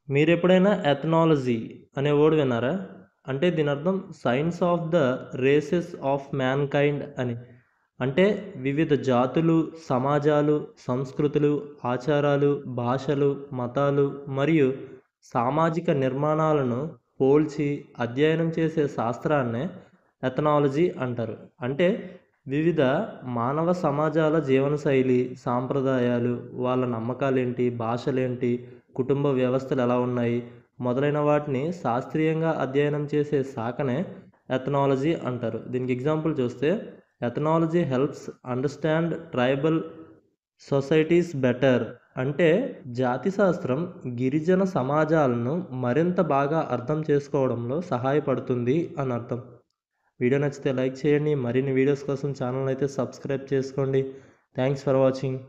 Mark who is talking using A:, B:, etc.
A: మీరెప్పుడైనా ఎథనాలజీ అనే వర్డ్ విన్నారా? అంటే దీని అర్థం science of the races of mankind అని. అంటే వివిధ జాతులు, సమాజాలు, సంస్కృతులు, ఆచారాలు, భాషలు, మతాలు మరియు సామాజిక నిర్మాణాలను పోల్చి అధ్యయనం చేసే శాస్త్రాన్నే ఎథనాలజీ అంటారు. అంటే వివిధ మానవ సమాజాల జీవనశైలి, సాంప్రదాయాలు, వాళ్ళ నమ్మకాలేంటి, భాషలేంటి, కుటుంబ వ్యవస్థలు ఎలా ఉన్నాయి మొదలైన వాటిని శాస్త్రీయంగా అధ్యయనం చేసే శాఖనే ఎథనాలజీ అంటారు. దీనికి ఎగ్జాంపుల్ చూస్తే ethnology helps understand tribal societies better. అంటే జాతి శాస్త్రం గిరిజన సమాజాలను మరింత బాగా అర్థం చేసుకోవడంలో సహాయపడుతుంది అని అర్థం. వీడియో నచ్చితే లైక్ చేయండి. మరిన్ని వీడియోస్ కోసం ఛానల్ అయితే సబ్స్క్రైబ్ చేసుకోండి. Thanks for watching.